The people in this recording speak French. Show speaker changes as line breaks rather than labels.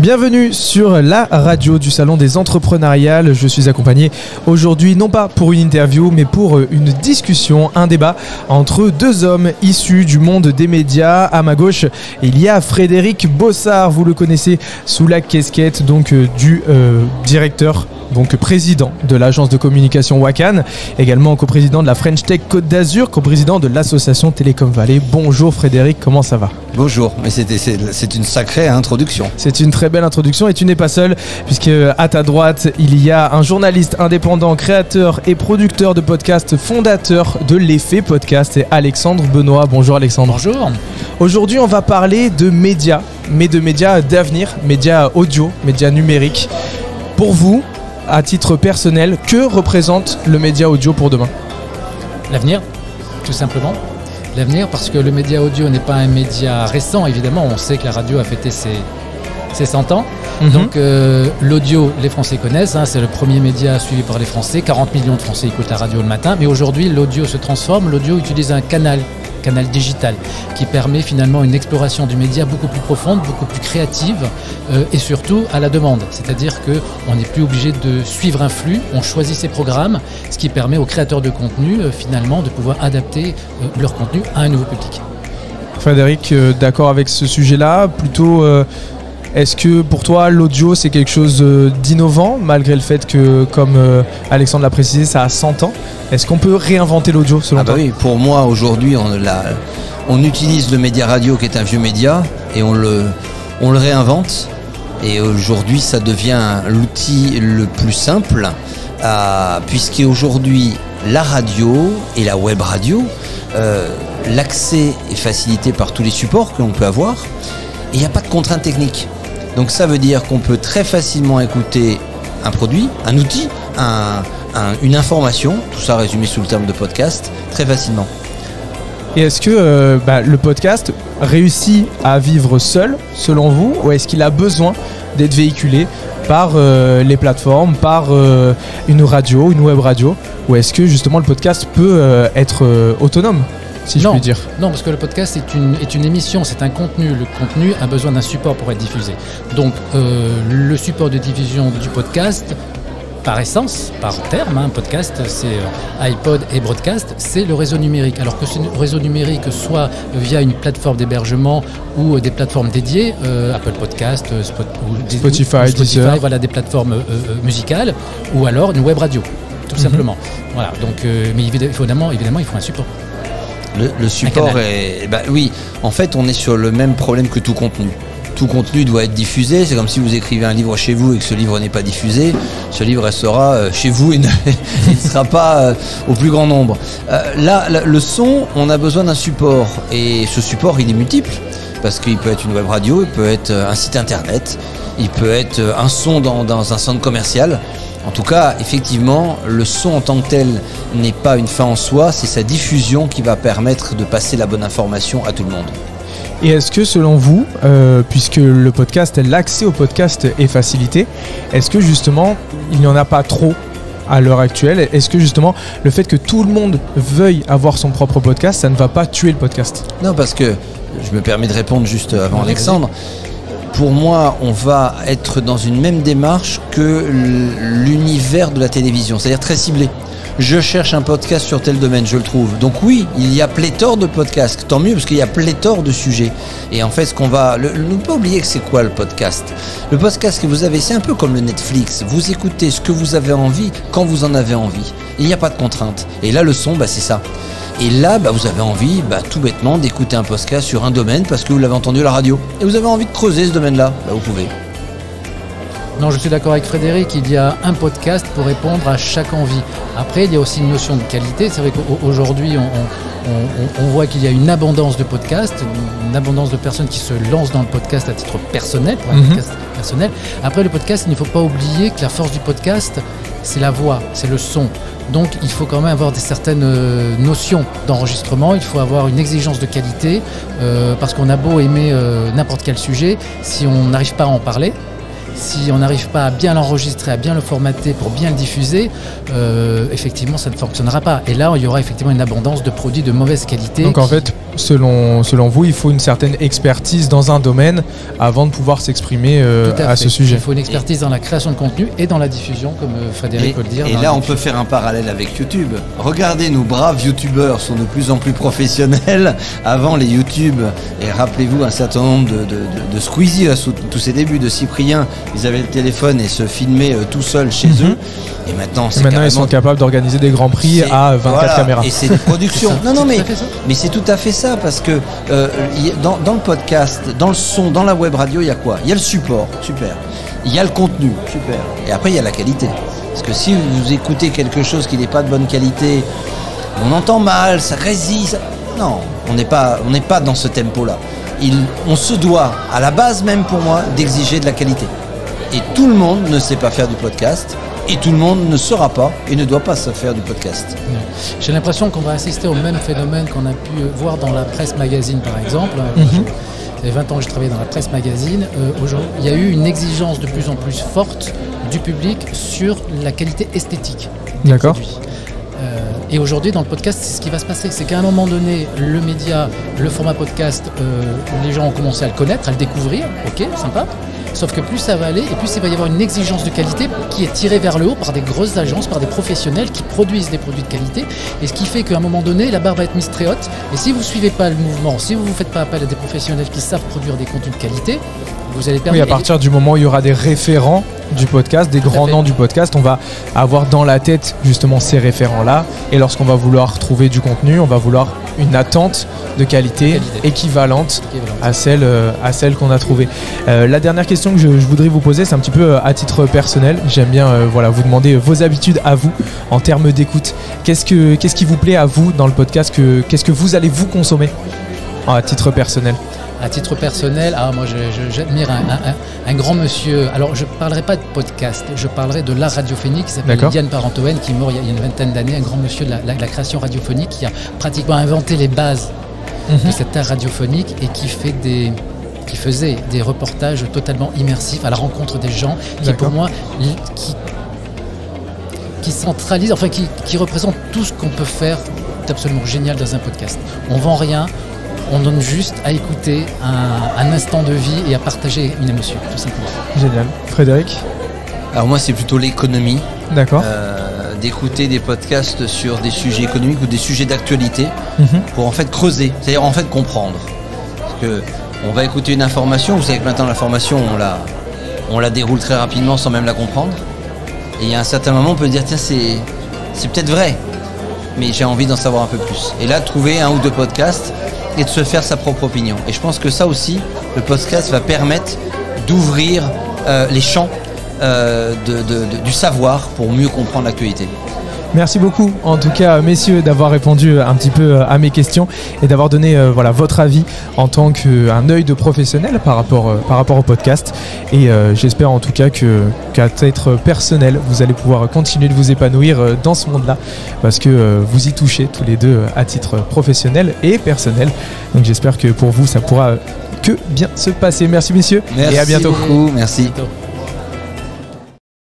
Bienvenue sur la radio du Salon des Entrepreneuriales. Je suis accompagné aujourd'hui non pas pour une interview mais pour une discussion, un débat entre deux hommes issus du monde des médias. À ma gauche, il y a Frédéric Bossard, vous le connaissez sous la casquette du directeur, président de l'agence de communication Wakan, également coprésident de la French Tech Côte d'Azur, coprésident de l'association Télécom Vallée. Bonjour Frédéric, comment ça va ?
Bonjour, mais c'est une sacrée introduction.
C'est une très belle introduction et tu n'es pas seul puisque à ta droite il y a un journaliste indépendant, créateur et producteur de podcasts, fondateur de l'Effet Podcast, et Alexandre Benoît. Bonjour Alexandre.
Bonjour.
Aujourd'hui on va parler de médias, mais de médias d'avenir, médias audio, médias numériques. Pour vous, à titre personnel, que représente le média audio pour demain ?
L'avenir, tout simplement. L'avenir, parce que le média audio n'est pas un média récent, évidemment. On sait que la radio a fêté ses 100 ans. Donc l'audio, les Français connaissent, c'est le premier média suivi par les Français. 40 millions de Français écoutent la radio le matin. Mais aujourd'hui, l'audio se transforme. L'audio utilise un canal digital, qui permet finalement une exploration du média beaucoup plus profonde, beaucoup plus créative et surtout à la demande. C'est-à-dire qu'on n'est plus obligé de suivre un flux, on choisit ses programmes, ce qui permet aux créateurs de contenu finalement de pouvoir adapter leur contenu à un nouveau public.
Frédéric, d'accord avec ce sujet-là ? Plutôt, est-ce que pour toi l'audio c'est quelque chose d'innovant, malgré le fait que, comme Alexandre l'a précisé, ça a 100 ans ? Est-ce qu'on peut réinventer l'audio selon toi ?
Oui, pour moi aujourd'hui on utilise le média radio qui est un vieux média et on le réinvente, et aujourd'hui ça devient l'outil le plus simple puisqu'aujourd'hui la radio et la web radio, l'accès est facilité par tous les supports que l'on peut avoir et il n'y a pas de contraintes techniques. Donc ça veut dire qu'on peut très facilement écouter un produit, un outil, une information, tout ça résumé sous le terme de podcast, très facilement.
Et est-ce que le podcast réussit à vivre seul, selon vous, ou est-ce qu'il a besoin d'être véhiculé par les plateformes, par une radio, une web radio, ou est-ce que justement le podcast peut être autonome ? Si je puis dire.
Non, parce que le podcast est une émission, c'est un contenu. Le contenu a besoin d'un support pour être diffusé. Donc, le support de diffusion du podcast, par essence, par terme, podcast, c'est iPod et broadcast, c'est le réseau numérique. Alors que ce réseau numérique soit via une plateforme d'hébergement ou des plateformes dédiées, Apple Podcast,
Spotify, Deezer.
Voilà, des plateformes musicales, ou alors une web radio, tout simplement. Voilà. Donc, mais évidemment, il faut un support.
Le support est... oui, en fait on est sur le même problème que tout contenu. Tout contenu doit être diffusé. C'est comme si vous écrivez un livre chez vous et que ce livre n'est pas diffusé. Ce livre restera chez vous et ne sera pas au plus grand nombre. Là, le son, on a besoin d'un support. Et ce support, il est multiple. Parce qu'il peut être une web radio, il peut être un site internet, il peut être un son dans un centre commercial. En tout cas, effectivement, le son en tant que tel n'est pas une fin en soi, c'est sa diffusion qui va permettre de passer la bonne information à tout le monde.
Et est-ce que selon vous, puisque le podcast, l'accès au podcast est facilité, est-ce que justement il n'y en a pas trop à l'heure actuelle ? Est-ce que justement le fait que tout le monde veuille avoir son propre podcast, ça ne va pas tuer le podcast ?
Non, parce que, je me permets de répondre juste avant Alexandre, pour moi, on va être dans une même démarche que l'univers de la télévision, c'est-à-dire très ciblé. Je cherche un podcast sur tel domaine, je le trouve. Donc oui, il y a pléthore de podcasts, tant mieux parce qu'il y a pléthore de sujets. Et en fait, ne pas oublier que c'est quoi le podcast ? Le podcast que vous avez, c'est un peu comme le Netflix. Vous écoutez ce que vous avez envie, quand vous en avez envie. Il n'y a pas de contrainte. Et là, le son, c'est ça. Et là, vous avez envie, tout bêtement, d'écouter un podcast sur un domaine parce que vous l'avez entendu à la radio. Et vous avez envie de creuser ce domaine-là, vous pouvez.
Non, je suis d'accord avec Frédéric, il y a un podcast pour répondre à chaque envie. Après, il y a aussi une notion de qualité. C'est vrai qu'aujourd'hui, on voit qu'il y a une abondance de podcasts, une abondance de personnes qui se lancent dans le podcast à titre personnel, pour un podcast personnel. Après, le podcast, il ne faut pas oublier que la force du podcast, c'est la voix, c'est le son. Donc il faut quand même avoir certaines notions d'enregistrement, il faut avoir une exigence de qualité, parce qu'on a beau aimer n'importe quel sujet, si on n'arrive pas à en parler, si on n'arrive pas à bien l'enregistrer, à bien le formater pour bien le diffuser, effectivement ça ne fonctionnera pas. Et là il y aura effectivement une abondance de produits de mauvaise qualité.
Donc en fait, selon vous, il faut une certaine expertise dans un domaine avant de pouvoir s'exprimer à ce sujet.
Il faut une expertise dans la création de contenu et dans la diffusion, comme Frédéric peut le dire.
Et là, on peut faire un parallèle avec YouTube. Regardez, nos braves youtubeurs sont de plus en plus professionnels. Avant, les YouTube, et rappelez-vous un certain nombre de Squeezie, à tous ses débuts, de Cyprien, ils avaient le téléphone et se filmaient tout seuls chez eux. Et maintenant,
ils sont capables d'organiser des grands prix à 24 caméras.
Et c'est une production. Mais c'est tout à fait ça, parce que dans le podcast, dans le son, dans la web radio, il y a quoi? Il y a le support, super. Il y a le contenu, super. Et après, il y a la qualité. Parce que si vous écoutez quelque chose qui n'est pas de bonne qualité, on entend mal, ça résiste. Non, on n'est pas dans ce tempo-là. On se doit, à la base même pour moi, d'exiger de la qualité. Et tout le monde ne sait pas faire du podcast. Et tout le monde ne saura pas et ne doit pas se faire du podcast.
J'ai l'impression qu'on va assister au même phénomène qu'on a pu voir dans la presse magazine, par exemple. Ça fait 20 ans que je travaille dans la presse magazine. Aujourd'hui, il y a eu une exigence de plus en plus forte du public sur la qualité esthétique des produits. Et aujourd'hui, dans le podcast, c'est ce qui va se passer. C'est qu'à un moment donné, le média, le format podcast, les gens ont commencé à le connaître, à le découvrir. Ok, sympa. Sauf que plus ça va aller, et plus il va y avoir une exigence de qualité qui est tirée vers le haut par des grosses agences, par des professionnels qui produisent des produits de qualité. Et ce qui fait qu'à un moment donné, la barre va être mise très haute. Et si vous ne suivez pas le mouvement, si vous ne faites pas appel à des professionnels qui savent produire des contenus de qualité, vous allez perdre.
Oui, à partir du moment où il y aura des référents du podcast, des grands noms du podcast, on va avoir dans la tête justement ces référents-là. Et lorsqu'on va vouloir trouver du contenu, on va vouloir une attente de qualité équivalente à celle qu'on a trouvée. La dernière question que je voudrais vous poser, c'est un petit peu à titre personnel. J'aime bien vous demander vos habitudes à vous en termes d'écoute. Qu'est-ce qui vous plaît à vous dans le podcast? Qu'est-ce que vous allez vous consommer à titre personnel?
À titre personnel, moi j'admire un grand monsieur. Alors je ne parlerai pas de podcast, je parlerai de l'art radiophonique qui s'appelle Diane Parentoen, qui est mort il y a une vingtaine d'années, un grand monsieur de la création radiophonique qui a pratiquement inventé les bases de cet art radiophonique et qui faisait des reportages totalement immersifs à la rencontre des gens, qui pour moi qui centralise, enfin qui représente tout ce qu'on peut faire d'absolument génial dans un podcast. On vend rien. On donne juste à écouter un instant de vie et à partager une émotion, tout simplement.
Génial. Frédéric?
Alors moi, c'est plutôt l'économie.
D'accord.
D'écouter des podcasts sur des sujets économiques ou des sujets d'actualité pour en fait creuser, c'est-à-dire en fait comprendre. Parce que on va écouter une information, vous savez que maintenant l'information, on la déroule très rapidement sans même la comprendre. Et il y a un certain moment, on peut dire, tiens, c'est peut-être vrai, mais j'ai envie d'en savoir un peu plus. Et là, trouver un ou deux podcasts et de se faire sa propre opinion. Et je pense que ça aussi, le podcast va permettre d'ouvrir les champs du savoir pour mieux comprendre l'actualité.
Merci beaucoup, en tout cas, messieurs, d'avoir répondu un petit peu à mes questions et d'avoir donné votre avis en tant qu'un œil de professionnel par rapport au podcast. Et j'espère en tout cas qu'à titre personnel, vous allez pouvoir continuer de vous épanouir dans ce monde-là parce que vous y touchez tous les deux à titre professionnel et personnel. Donc j'espère que pour vous, ça pourra que bien se passer. Merci messieurs
et à bientôt.
Merci beaucoup,
merci.